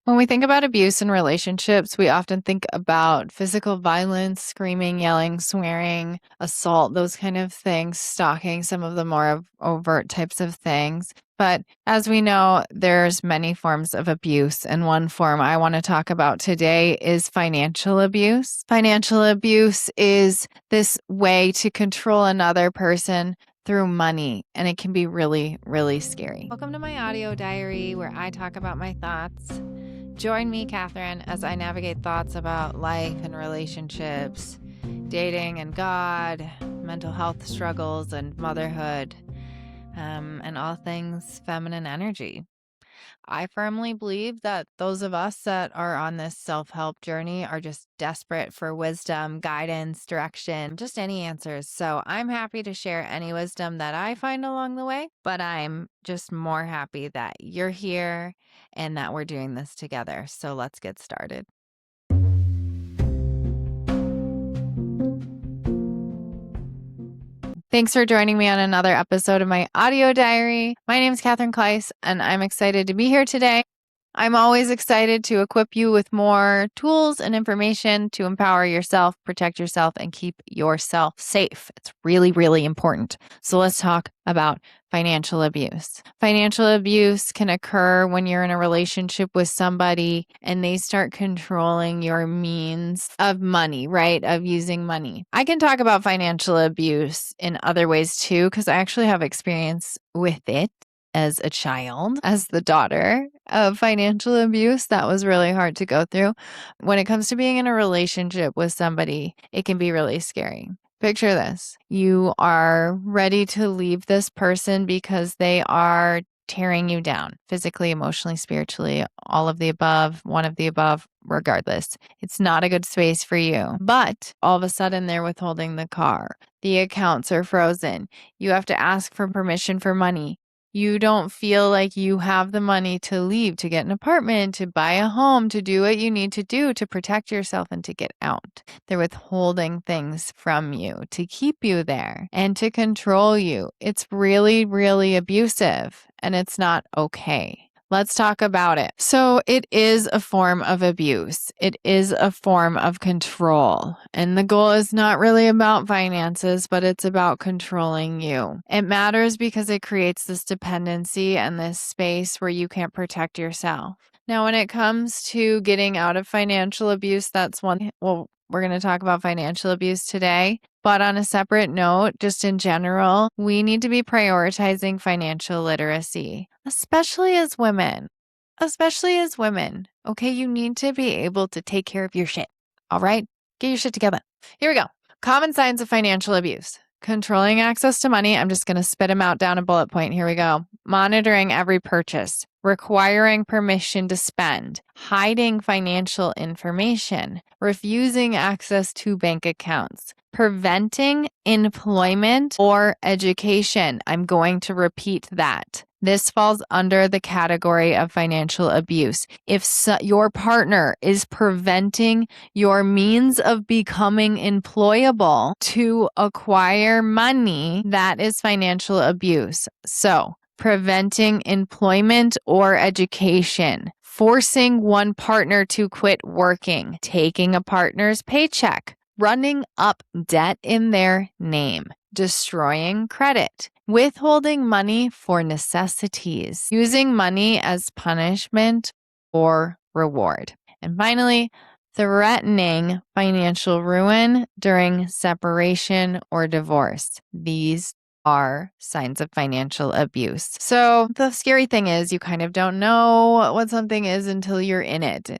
When we think about abuse in relationships, we often think about physical violence, screaming, yelling, swearing, assault, those kind of things, stalking, some of the more overt types of things. But as we know, there's many forms of abuse, and one form I want to talk about today is financial abuse. Financial abuse is this way to control another person through money, and it can be really, really scary. Welcome to my audio diary where I talk about my thoughts. Join me, Katherine, as I navigate thoughts about life and relationships, dating and God, mental health struggles and motherhood, and all things feminine energy. I firmly believe that those of us that are on this self-help journey are just desperate for wisdom, guidance, direction, just any answers. So I'm happy to share any wisdom that I find along the way, but I'm just more happy that you're here and that we're doing this together. So let's get started. Thanks for joining me on another episode of my audio diary. My name is Katherine Kleiss, and I'm excited to be here today. I'm always excited to equip you with more tools and information to empower yourself, protect yourself, and keep yourself safe. It's really, really important. So let's talk about financial abuse. Financial abuse can occur when you're in a relationship with somebody and they start controlling your means of money, right? Of using money. I can talk about financial abuse in other ways too, because I actually have experience with it. As a child, as the daughter of financial abuse, that was really hard to go through. When it comes to being in a relationship with somebody, it can be really scary. Picture this. You are ready to leave this person because they are tearing you down physically, emotionally, spiritually, all of the above, one of the above, regardless. It's not a good space for you. But all of a sudden, they're withholding the car. The accounts are frozen. You have to ask for permission for money. You don't feel like you have the money to leave, to get an apartment, to buy a home, to do what you need to do to protect yourself and to get out. They're withholding things from you to keep you there and to control you. It's really, really abusive, and it's not okay. Let's talk about it. So it is a form of abuse. It is a form of control. And the goal is not really about finances, but it's about controlling you. It matters because it creates this dependency and this space where you can't protect yourself. Now, when it comes to getting out of financial abuse, that's one. Well, we're going to talk about financial abuse today. But on a separate note, just in general, we need to be prioritizing financial literacy, especially as women. Especially as women. Okay, you need to be able to take care of your shit. All right? Get your shit together. Here we go. Common signs of financial abuse. Controlling access to money. I'm just going to spit them out down a bullet point. Here we go. Monitoring every purchase. Requiring permission to spend. Hiding financial information. Refusing access to bank accounts. Preventing employment or education. I'm going to repeat that. This falls under the category of financial abuse. If your partner is preventing your means of becoming employable to acquire money, that is financial abuse. So, preventing employment or education, forcing one partner to quit working, taking a partner's paycheck, running up debt in their name, destroying credit, withholding money for necessities, using money as punishment or reward. And finally, threatening financial ruin during separation or divorce. These are signs of financial abuse. So the scary thing is you kind of don't know what something is until you're in it.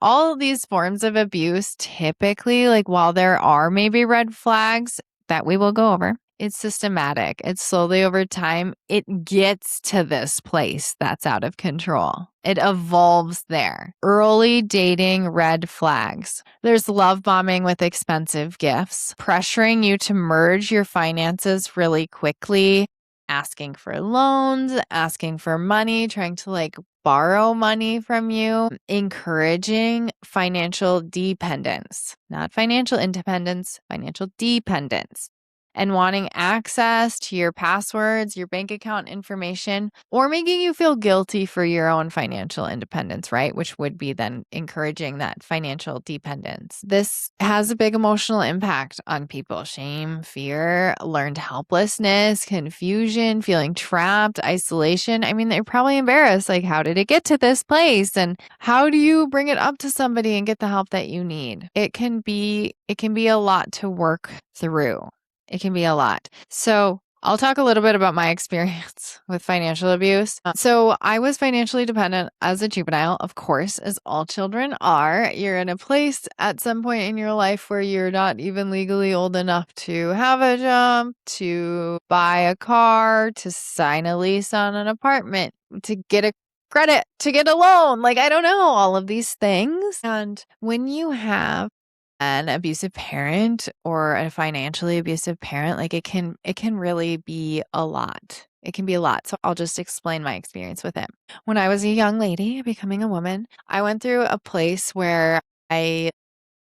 All of these forms of abuse, typically, like while there are maybe red flags that we will go over, it's systematic. It's slowly over time. It gets to this place that's out of control. It evolves there. Early dating red flags. There's love bombing with expensive gifts, pressuring you to merge your finances really quickly, asking for loans, asking for money, trying to borrow money from you, encouraging financial dependence, not financial independence, financial dependence. and wanting access to your passwords, your bank account information, or making you feel guilty for your own financial independence, right? Which would be then encouraging that financial dependence. This has a big emotional impact on people. Shame, fear, learned helplessness, confusion, feeling trapped, isolation. I mean, they're probably embarrassed. Like, how did it get to this place? And how do you bring it up to somebody and get the help that you need? It can be a lot to work through. It can be a lot. So I'll talk a little bit about my experience with financial abuse. So I was financially dependent as a juvenile, of course, as all children are. You're in a place at some point in your life where you're not even legally old enough to have a job, to buy a car, to sign a lease on an apartment, to get a credit, to get a loan. Like, I don't know, all of these things. And when you have an abusive parent or a financially abusive parent, like it can really be a lot. It can be a lot. So I'll just explain my experience with it. When I was a young lady becoming a woman, I went through a place where I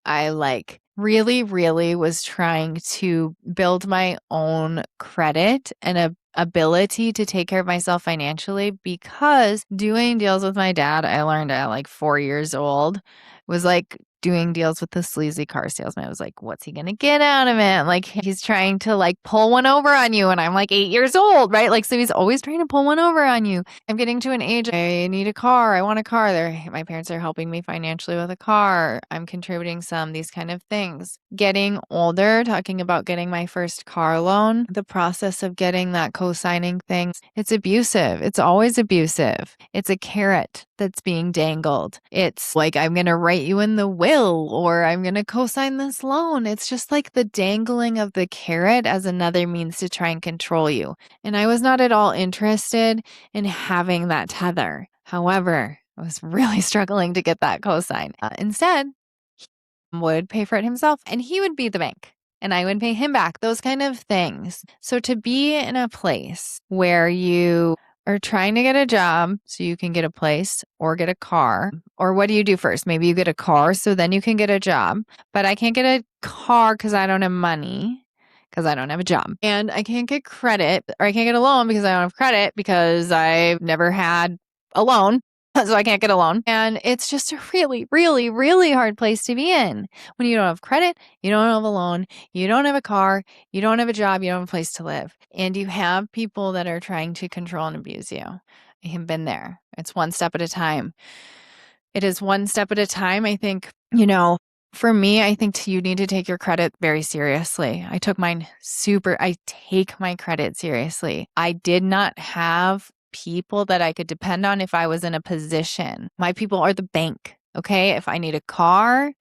like really was trying to build my own credit and a ability to take care of myself financially, because doing deals with my dad, I learned at like 4 years old, was like doing deals with the sleazy car salesman. I was like, what's he gonna get out of it? Like, he's trying to like pull one over on you, and I'm like 8 years old, right? Like, so he's always trying to pull one over on you. I'm getting to an age, I need a car. I want a car. My parents are helping me financially with a car. I'm contributing some, these kind of things. Getting older, talking about getting my first car loan, the process of getting that cosigning thing, it's abusive. It's always abusive. It's a carrot that's being dangled. It's like, I'm going to write you in the will, or I'm going to cosign this loan. It's just like the dangling of the carrot as another means to try and control you. And I was not at all interested in having that tether. However, I was really struggling to get that cosign. Instead, he would pay for it himself, and he would be the bank, and I would pay him back, those kind of things. So to be in a place where you are trying to get a job so you can get a place or get a car, or what do you do first? Maybe you get a car so then you can get a job, but I can't get a car because I don't have money, because I don't have a job. And I can't get credit, or I can't get a loan because I don't have credit, because I've never had a loan. So I can't get a loan. And it's just a really hard place to be in when you don't have credit, you don't have a loan, you don't have a car, you don't have a job, you don't have a place to live. And you have people that are trying to control and abuse you. I have been there. It's one step at a time. It is one step at a time. I think, for me, I think you need to take your credit very seriously. I take my credit seriously. I did not have people that I could depend on if I was in a position. My people are the bank. Okay. If I need a car,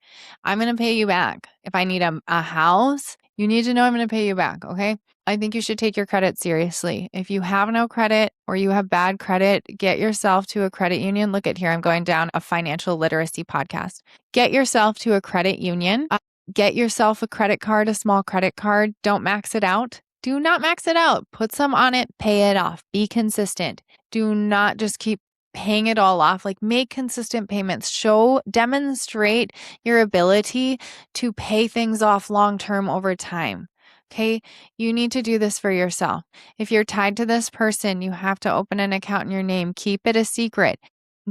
I'm going to pay you back. If I need a house, you need to know I'm going to pay you back. Okay. I think you should take your credit seriously. If you have no credit or you have bad credit, get yourself to a credit union. Look at here, I'm going down a financial literacy podcast. Get yourself to a credit union. Get yourself a credit card, a small credit card. Don't max it out. Do not max it out. Put some on it, pay it off. Be consistent. Do not just keep paying it all off. Like, make consistent payments. Demonstrate your ability to pay things off long-term over time. Okay, you need to do this for yourself. If you're tied to this person, you have to open an account in your name. Keep it a secret.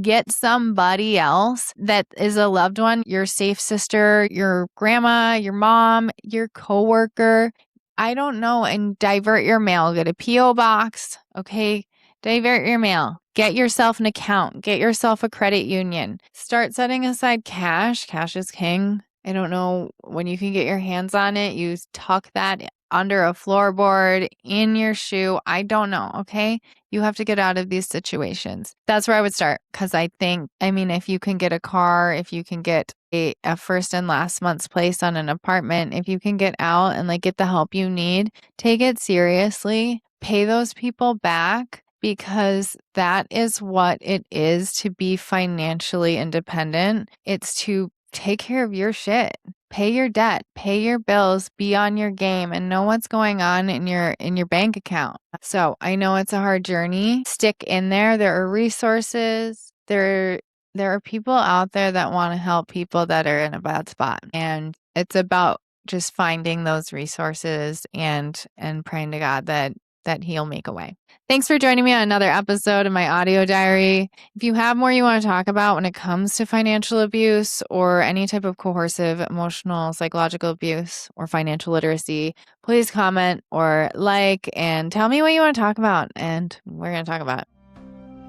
Get somebody else that is a loved one, your safe sister, your grandma, your mom, your coworker. I don't know, and divert your mail. Get a P.O. box, okay? Divert your mail. Get yourself an account. Get yourself a credit union. Start setting aside cash. Cash is king. I don't know when you can get your hands on it. You tuck that under a floorboard, in your shoe. I don't know, okay? You have to get out of these situations. That's where I would start, because if you can get a car, if you can get a first and last month's place on an apartment, if you can get out and like get the help you need, take it seriously. Pay those people back, because that is what it is to be financially independent. It's to take care of your shit. Pay your debt, pay your bills, be on your game, and know what's going on in your bank account. So I know it's a hard journey. Stick in there. There are resources. There are people out there that want to help people that are in a bad spot. And it's about just finding those resources and praying to God that He'll make a way. Thanks for joining me on another episode of my audio diary. If you have more you want to talk about when it comes to financial abuse or any type of coercive, emotional, psychological abuse or financial literacy, please comment or like and tell me what you want to talk about, and we're going to talk about it.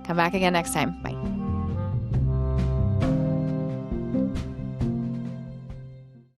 Come back again next time. Bye.